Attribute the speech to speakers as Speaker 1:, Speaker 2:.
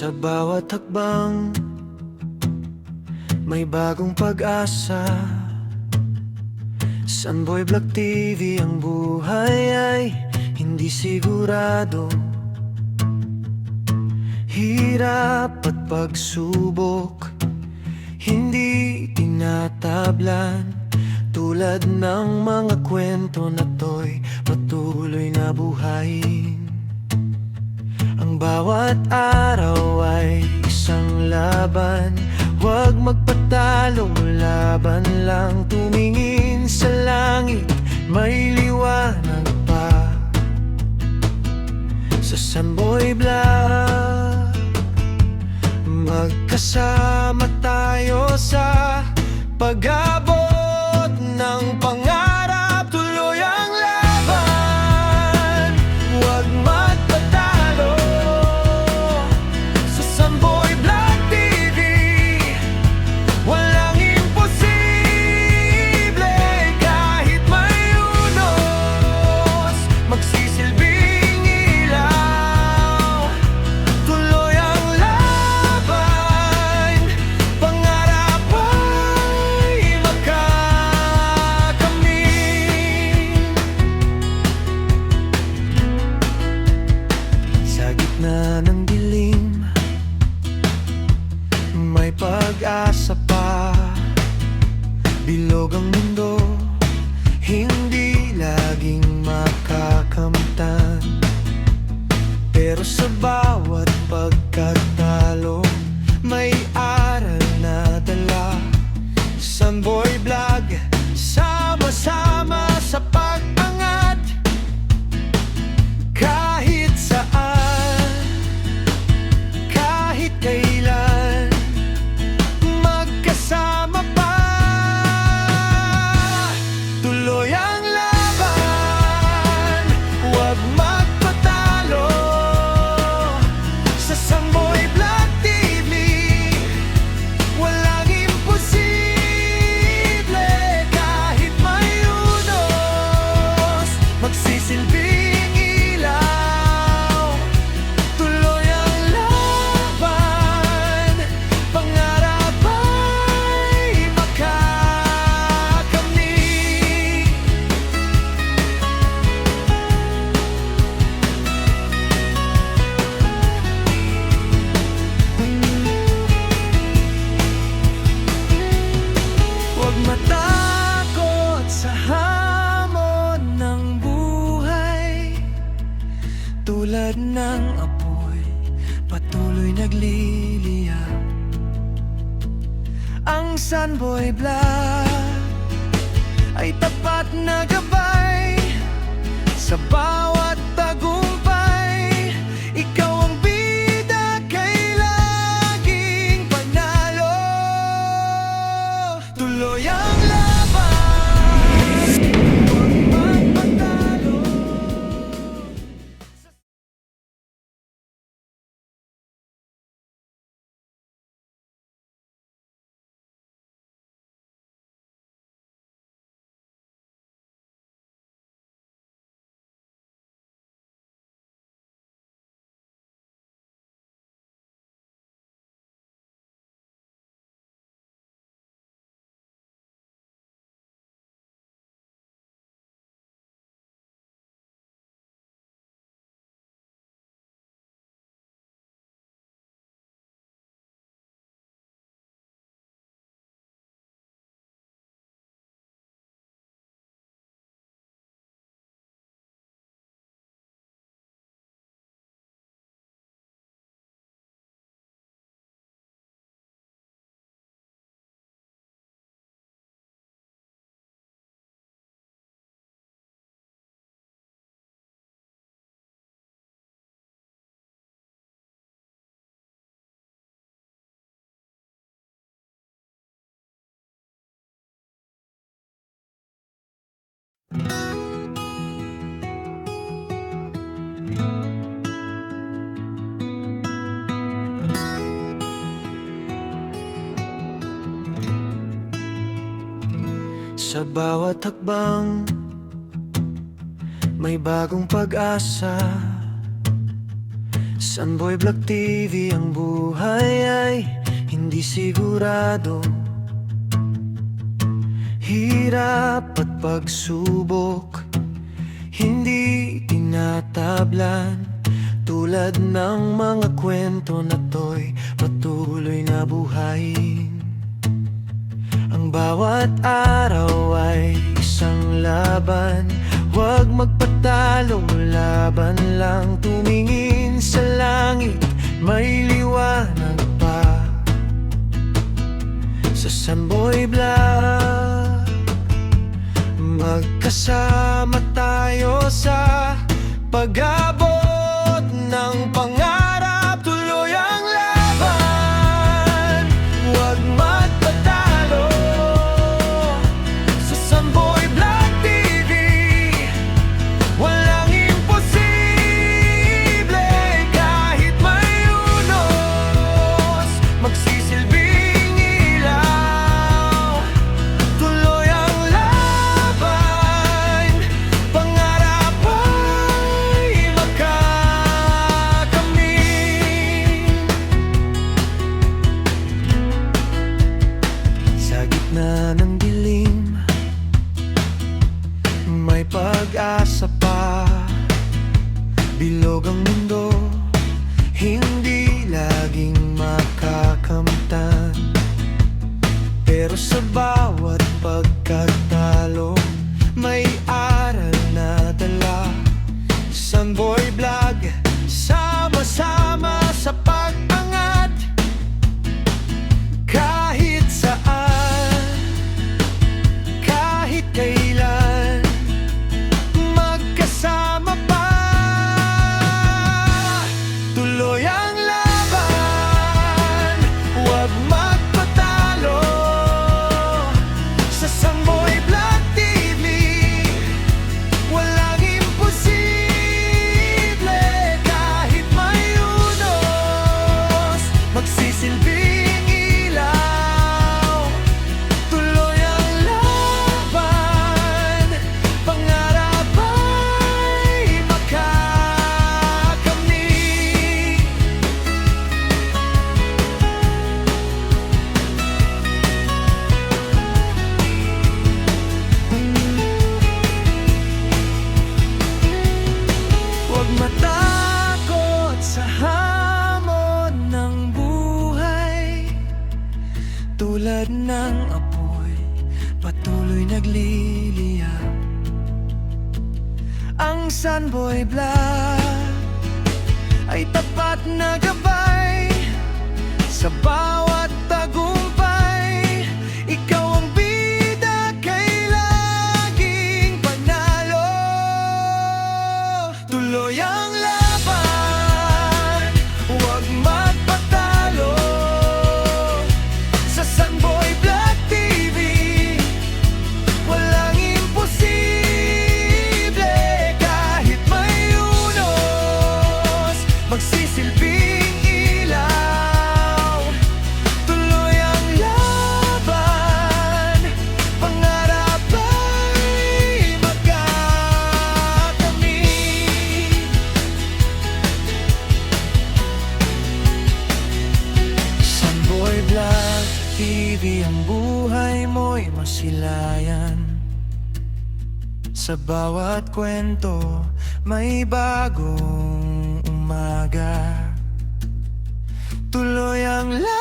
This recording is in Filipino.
Speaker 1: Sa bawat hakbang, may bagong pag-asa. Sunboy Vlog TV, ang buhay ay hindi sigurado. Hirap at pagsubok, hindi tinatablan. Tulad ng mga kwento na to'y patuloy na buhayin. Ang bawat araw ay isang laban. Huwag magpatalo, laban lang. Tumingin sa langit, may liwanag pa. Sa Sunboy Vlog, magkasama tayo sa pag-abot ng pangarap. Tuloy ang laban, huwag magpatalo. Sa Sunboy Vlog TV, walang imposible. Kahit may unos, magsisilbing ilaw. Tuloy ang laban, pangarap ay makakamit. Sa gitna ng dilim, may pag-asa pa. Bilog ang mundo, hindi laging makakamtan. Pero sa bawat pagkatalo, may aral na dala. Sunboy Vlog, sama-sama sa pag-angat. Kahit saan, kahit kailan, magkasama pa. Tuloy ang laban, huwag magpatalo. Sa Sunboy Vlog TV, walang imposible. Kahit may unos, magsisilbing ilaw. Tuloy ang laban, pangarap ay makakamit. Huwag matakot sa hamon ng buhay. Tulad ng apoy, patuloy nagliliyab. Ang Sunboy Vlog ay tapat na gabay sa bawat tagumpay. Ikaw ang bida, kay laging panalo. Tuloy ang laban, huwag magpatalo. Sa bawat hakbang, may bagong pag-asa. Sunboy Vlog TV, ang buhay ay hindi sigurado. Hirap at pagsubok, hindi tinatablan. Tulad ng mga kwento na to'y patuloy na buhayin. Ang bawat araw ay isang laban. Huwag magpatalo, laban lang. Tumingin sa langit, may liwanag pa. Sa Sunboy Vlog, magkasama tayo sa pag-abot ng pangarap. Tuloy ang laban, huwag magpatalo. Sa Sunboy Vlog TV, walang imposible. Kahit may unos, magsisilbing ilaw. Tuloy ang laban, pangarap ay makakamit. Sa gitna ng dilim, may pag-asa pa. Bilog ang mundo, hindi laging makakamtan. Pero sa bawat pagkatalo, may aral na dala. Sunboy Vlog, sama-sama sa pag-angat. Kahit saan, kahit kailan, magkasama pa. Tuloy ang laban, huwag magpatalo. Sa Sunboy Vlog TV, walang imposible. Kahit may unos, magsisilbing ilaw. Tuloy ang laban, pangarap ay makakamit. Huwag matakot sa hamon ng buhay. Tulad ng apoy, patuloy nagliliyab. Ang Sunboy Vlog ay tapat na gabay sa bawat tagumpay. Ikaw ang bida, kay laging panalo. Tuloy ang laban, huwag magpatalo. Sa Sunboy Vlog TV, walang imposible. Kahit may unos, magsisilbing ilaw. Tuloy ang laban, pangarap ay makakamit. Sunboy Vlog TV, ang buhay mo'y masilayan. Sa bawat kwento, may bagong umaga. Tuloy ang laban,